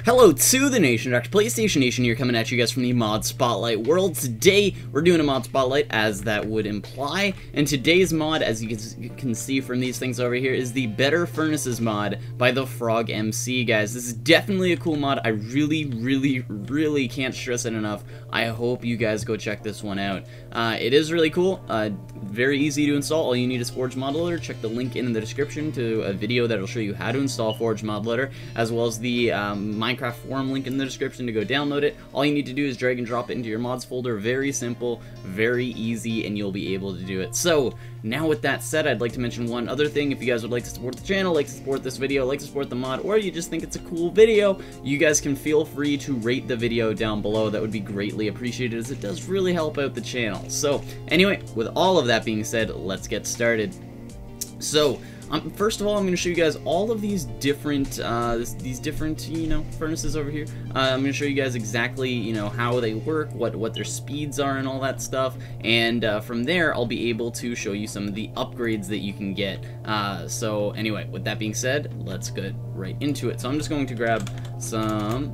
Hello to the nation, Dr. PlayStation Nation here, coming at you guys from the Mod Spotlight world. Today, we're doing a Mod Spotlight, as that would imply, and today's mod, as you can see from these things over here, is the Better Furnaces mod by the Frog MC, guys. This is definitely a cool mod. I really can't stress it enough. I hope you guys go check this one out. It is really cool, very easy to install. All you need is Forge Mod Loader. Check the link in the description to a video that will show you how to install Forge Mod Loader, as well as the Minecraft forum link in the description to go download it. All you need to do is drag and drop it into your mods folder. Very simple, very easy, and you'll be able to do it. So, now with that said, I'd like to mention one other thing. If you guys would like to support the channel, like to support this video, like to support the mod, or you just think it's a cool video, you guys can feel free to rate the video down below. That would be greatly appreciated, as it does really help out the channel. So, anyway, with all of that being said, let's get started. So, first of all, I'm going to show you guys all of these different, furnaces over here. I'm going to show you guys exactly, how they work, what their speeds are, and all that stuff. And from there, I'll be able to show you some of the upgrades that you can get. So anyway, with that being said, let's get right into it. So I'm just going to grab some.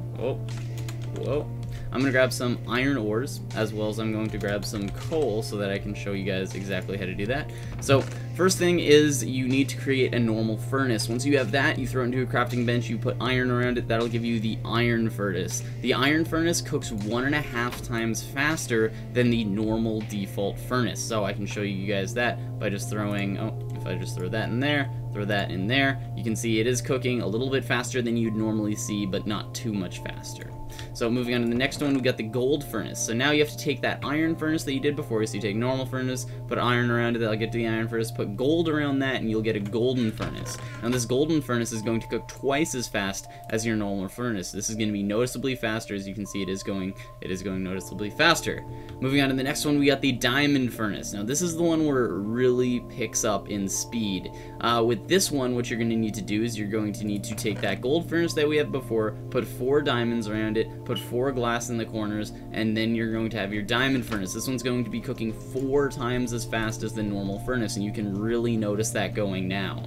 I'm going to grab some iron ores, as well as I'm going to grab some coal so that I can show you guys exactly how to do that. So, first thing is you need to create a normal furnace. Once you have that, you throw it into a crafting bench, you put iron around it, that'll give you the iron furnace. The iron furnace cooks 1.5 times faster than the normal default furnace. So I can show you guys that by just throwing, if I just throw that in there, throw that in there, you can see it is cooking a little bit faster than you'd normally see, but not too much faster. So moving on to the next one, we got the gold furnace. So now you have to take that iron furnace that you did before. So you take normal furnace, put iron around it, that'll get to the iron furnace, put gold around that, and you'll get a golden furnace. Now this golden furnace is going to cook twice as fast as your normal furnace. This is going to be noticeably faster. As you can see, it is going noticeably faster. Moving on to the next one, we got the diamond furnace. Now this is the one where it really picks up in speed. With this one, what you're going to need to do is you're going to need to take that gold furnace that we had before, put 4 diamonds around it, put 4 glass in the corners, and then you're going to have your diamond furnace. This one's going to be cooking 4 times as fast as the normal furnace, and you can really notice that going now.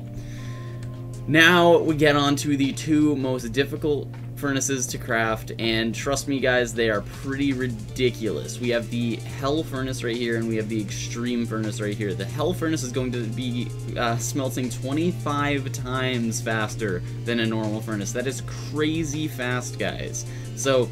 Now we get on to the 2 most difficult furnaces to craft, and trust me guys, they are pretty ridiculous. We have the hell furnace right here, and we have the extreme furnace right here. The hell furnace is going to be smelting 25 times faster than a normal furnace. That is crazy fast, guys. So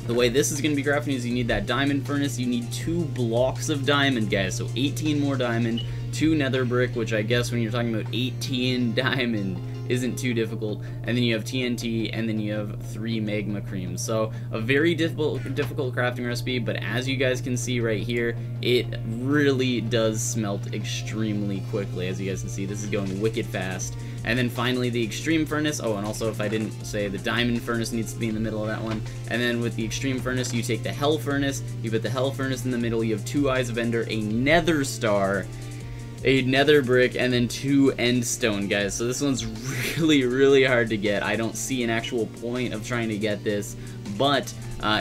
the way this is going to be crafting is you need that diamond furnace. You need 2 blocks of diamond, guys, so 18 more diamond, 2 nether brick, which I guess when you're talking about 18 diamond isn't too difficult, and then you have TNT, and then you have 3 magma creams. So a very difficult crafting recipe, but as you guys can see right here, it really does smelt extremely quickly. As you guys can see, this is going wicked fast. And then finally the extreme furnace. Oh, and also if I didn't say, the diamond furnace needs to be in the middle of that one. And then with the extreme furnace, you take the hell furnace, you put the hell furnace in the middle, you have 2 eyes of ender, a nether star, a nether brick, and then 2 end stone, guys. So this one's really hard to get. I don't see an actual point of trying to get this, but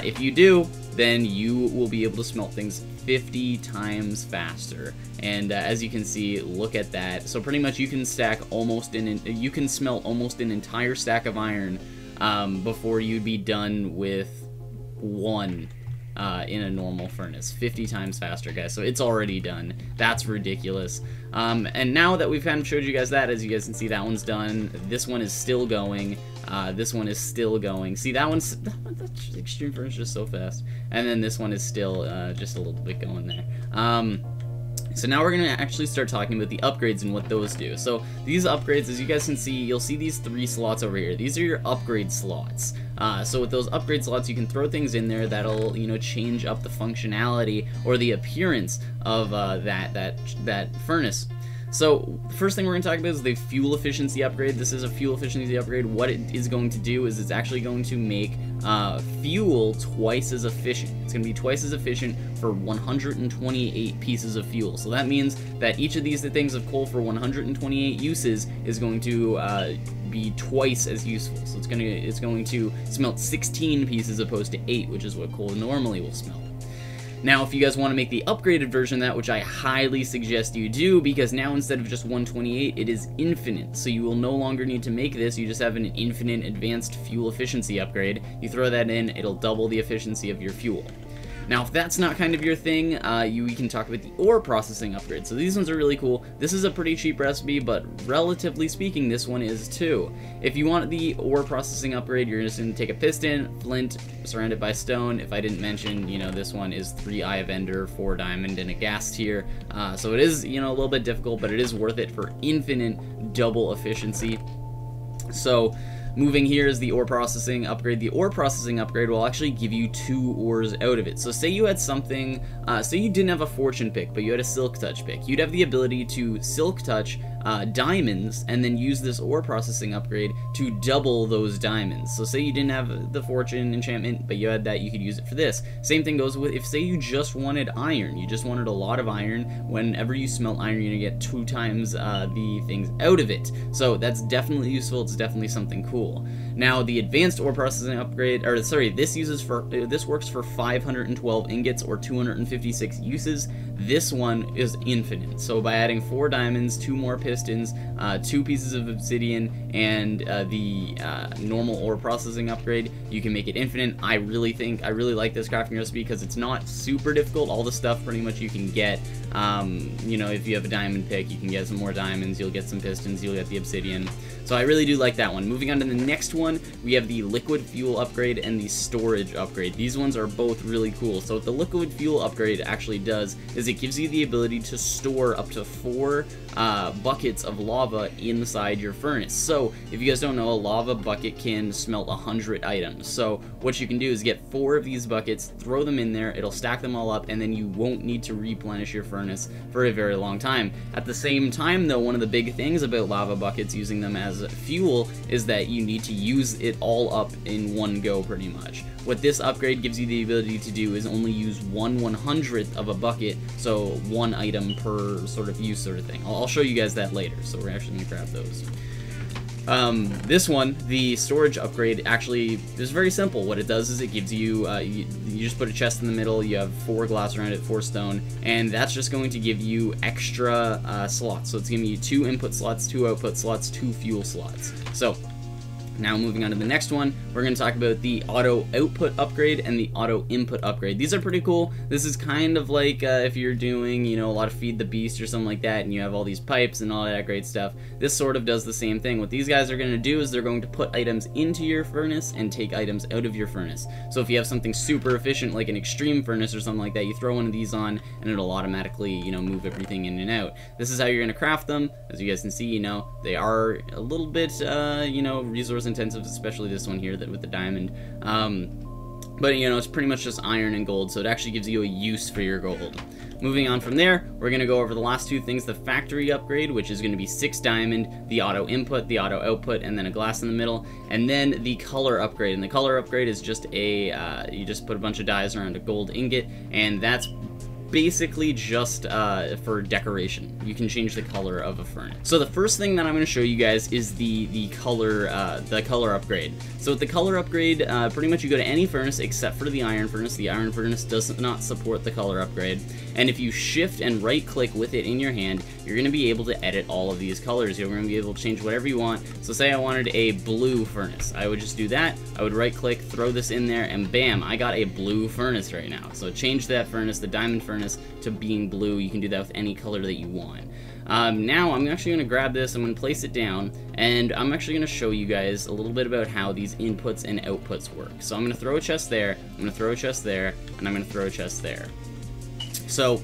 if you do, then you will be able to smelt things 50 times faster. And as you can see, look at that. So pretty much you can smelt almost an entire stack of iron before you'd be done with 1 in a normal furnace. 50 times faster, guys. So it's already done. That's ridiculous. And now that we've kind of showed you guys that, as you guys can see, that one's done. This one is still going. This one is still going. See, that extreme furnace is just so fast. And then this one is still just a little bit going there. So now we're going to actually start talking about the upgrades and what those do. So these upgrades, as you guys can see, you'll see these 3 slots over here. These are your upgrade slots. So with those upgrade slots, you can throw things in there that'll, change up the functionality or the appearance of that furnace. So the first thing we're going to talk about is the fuel efficiency upgrade. This is a fuel efficiency upgrade. What it is going to do is it's actually going to make fuel twice as efficient. It's going to be twice as efficient for 128 pieces of fuel. So that means that each of these things of coal for 128 uses is going to be twice as useful. So it's going to smelt 16 pieces opposed to 8, which is what coal normally will smelt. Now, if you guys want to make the upgraded version of that, which I highly suggest you do, because now instead of just 128, it is infinite. So you will no longer need to make this, you just have an infinite advanced fuel efficiency upgrade. You throw that in, it'll double the efficiency of your fuel. Now, if that's not kind of your thing, we can talk about the ore processing upgrade. So these ones are really cool. This is a pretty cheap recipe, but relatively speaking, this one is too. If you want the ore processing upgrade, you're just going to take a piston, flint, surrounded by stone. If I didn't mention, you know, this one is 3 Eye of Ender, 4 diamond, and a gas tier. So it is, you know, a little bit difficult, but it is worth it for infinite double efficiency. So moving here is the ore processing upgrade. The ore processing upgrade will actually give you 2 ores out of it. So say you had something, say you didn't have a fortune pick, but you had a silk touch pick. You'd have the ability to silk touch diamonds and then use this ore processing upgrade to double those diamonds. So say you didn't have the fortune enchantment, but you had that, you could use it for this. Same thing goes with if say you just wanted iron, you just wanted a lot of iron. Whenever you smelt iron, you're gonna get 2 times the things out of it. So that's definitely useful. It's definitely something cool. Now the advanced ore processing upgrade, or sorry, this works for 512 ingots or 256 uses. This one is infinite. So by adding 4 diamonds, 2 more pistons, 2 pieces of obsidian, and the normal ore processing upgrade, you can make it infinite. I really like this crafting recipe because it's not super difficult. All the stuff pretty much you can get. You know, if you have a diamond pick, you can get some more diamonds, you'll get some pistons, you'll get the obsidian. So I really do like that one. Moving on to the next one, we have the liquid fuel upgrade and the storage upgrade. These ones are both really cool. So what the liquid fuel upgrade actually does is it gives you the ability to store up to 4 buckets of lava inside your furnace. So if you guys don't know, a lava bucket can smelt 100 items. So what you can do is get 4 of these buckets, throw them in there, it'll stack them all up, and then you won't need to replenish your furnace for a very long time. At the same time though, one of the big things about lava buckets, using them as fuel, is that you need to use it all up in one go pretty much. What this upgrade gives you the ability to do is only use 1/100th of a bucket, so 1 item per sort of use sort of thing. I'll show you guys that later, so we're actually going to grab those. This one, the storage upgrade, actually is very simple. What it does is it gives you, you just put a chest in the middle, you have 4 glass around it, 4 stone, and that's just going to give you extra slots. So it's giving you 2 input slots, 2 output slots, 2 fuel slots. So now moving on to the next one, we're going to talk about the auto output upgrade and the auto input upgrade. These are pretty cool. This is kind of like if you're doing, you know, a lot of Feed the Beast or something like that, and you have all these pipes and all that great stuff. This sort of does the same thing. What these guys are going to do is they're going to put items into your furnace and take items out of your furnace. So if you have something super efficient like an extreme furnace or something like that, you throw one of these on and it'll automatically, you know, move everything in and out. This is how you're going to craft them. As you guys can see, you know, they are a little bit, you know, resource intensive, especially this one here with the diamond. But you know, it's pretty much just iron and gold, so it actually gives you a use for your gold. Moving on from there, we're going to go over the last 2 things: the factory upgrade, which is going to be 6 diamond, the auto input, the auto output, and then a glass in the middle, and then the color upgrade. And the color upgrade is just a, you just put a bunch of dyes around a gold ingot, and that's basically just for decoration. You can change the color of a furnace. So the first thing that I'm going to show you guys is the color upgrade. So with the color upgrade, pretty much you go to any furnace except for the iron furnace. The iron furnace does not support the color upgrade. And if you shift and right click with it in your hand, you're going to be able to edit all of these colors. You're going to be able to change whatever you want. So say I wanted a blue furnace. I would just do that. I would right click, throw this in there, and bam, I got a blue furnace right now. So change that furnace, the diamond furnace, to being blue. You can do that with any color that you want. Now I'm actually going to grab this, I'm going to place it down, and I'm actually going to show you guys a little bit about how these inputs and outputs work. So I'm going to throw a chest there, I'm going to throw a chest there, and I'm going to throw a chest there. So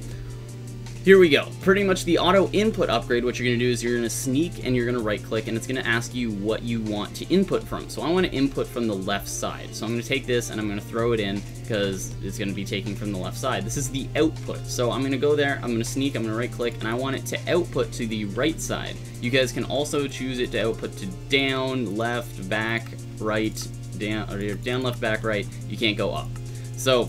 here we go. Pretty much the auto input upgrade, what you're going to do is you're going to sneak and you're going to right click, and it's going to ask you what you want to input from. So I want to input from the left side. So I'm going to take this and I'm going to throw it in because it's going to be taking from the left side. This is the output. So I'm going to go there, I'm going to sneak, I'm going to right click, and I want it to output to the right side. You guys can also choose it to output to down, left, back, right, down, or down, left, back, right. You can't go up. So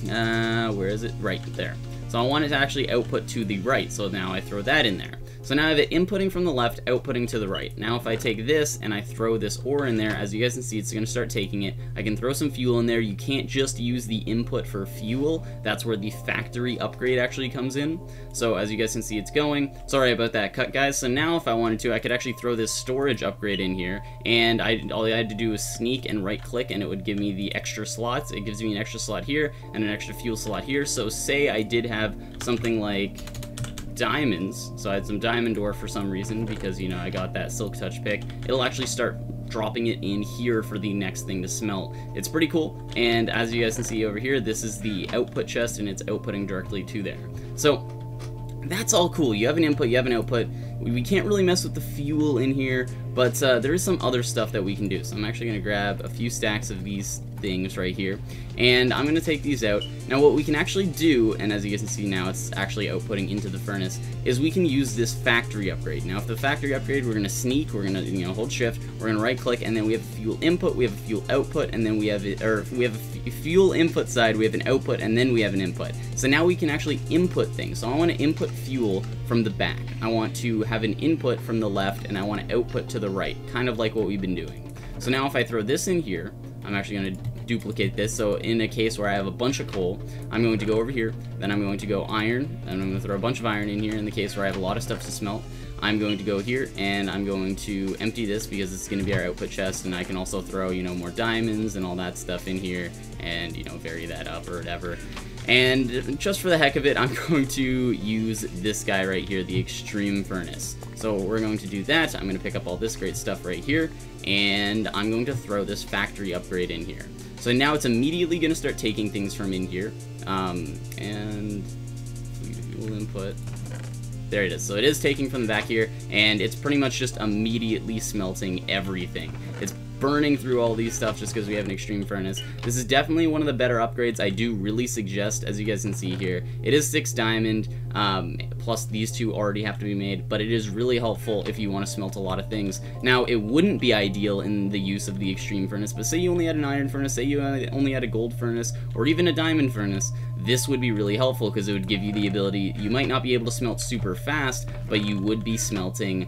where is it? Right there. So I want it to actually output to the right, so now I throw that in there. So now I have it inputting from the left, outputting to the right. Now if I take this and I throw this ore in there, as you guys can see, it's going to start taking it. I can throw some fuel in there. You can't just use the input for fuel. That's where the factory upgrade actually comes in. So as you guys can see, it's going. Sorry about that cut, guys. So now if I wanted to, I could actually throw this storage upgrade in here, and all I had to do was sneak and right click, and it would give me the extra slots. It gives me an extra slot here and an extra fuel slot here. So say I did have something like diamonds, so I had some diamond ore for some reason, because, you know, I got that silk touch pick. It'll actually start dropping it in here for the next thing to smelt. It's pretty cool, and as you guys can see over here, this is the output chest, and it's outputting directly to there. So that's all cool. You have an input, you have an output. We can't really mess with the fuel in here, but there is some other stuff that we can do. So I'm actually going to grab a few stacks of these things right here, and I'm going to take these out. Now what we can actually do, and as you guys can see now it's actually outputting into the furnace, is we can use this factory upgrade. Now if the factory upgrade, we're going to sneak, we're going to, you know, hold shift, we're going to right click, and then we have a fuel input, we have a fuel output, and then we have it, or we have a fuel input side, we have an output, and then we have an input. So now we can actually input things. So I want to input fuel from the back, I want to have an input from the left, and I want to output to the right, kind of like what we've been doing. So now if I throw this in here, I'm actually going to duplicate this. So in a case where I have a bunch of coal, I'm going to go over here, then I'm going to go iron, and I'm going to throw a bunch of iron in here. In the case where I have a lot of stuff to smelt, I'm going to go here, and I'm going to empty this because it's going to be our output chest, and I can also throw, you know, more diamonds and all that stuff in here, and, you know, vary that up or whatever. And just for the heck of it, I'm going to use this guy right here, the extreme furnace. So we're going to do that. I'm going to pick up all this great stuff right here, and I'm going to throw this factory upgrade in here. So now it's immediately going to start taking things from in here, and fuel input. There it is. So it is taking from the back here, and it's pretty much just immediately smelting everything. It's burning through all these stuff just because we have an extreme furnace. This is definitely one of the better upgrades. I do really suggest, as you guys can see here, it is 6 diamond, plus these 2 already have to be made, but it is really helpful if you want to smelt a lot of things. Now, it wouldn't be ideal in the use of the extreme furnace, but say you only had an iron furnace, say you only had a gold furnace, or even a diamond furnace, this would be really helpful because it would give you the ability, you might not be able to smelt super fast, but you would be smelting,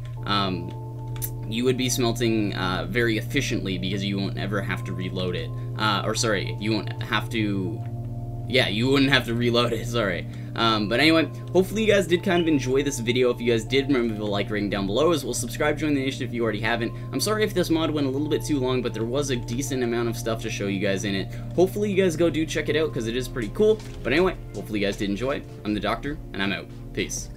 very efficiently because you won't ever have to reload it. Or sorry, you won't have to, yeah, you wouldn't have to reload it, sorry. But anyway, hopefully you guys did kind of enjoy this video. If you guys did, remember the like rating down below, as well subscribe, join the nation if you already haven't. I'm sorry if this mod went a little bit too long, but there was a decent amount of stuff to show you guys in it. Hopefully you guys go do check it out because it is pretty cool. But anyway, hopefully you guys did enjoy. I'm the Doctor, and I'm out. Peace.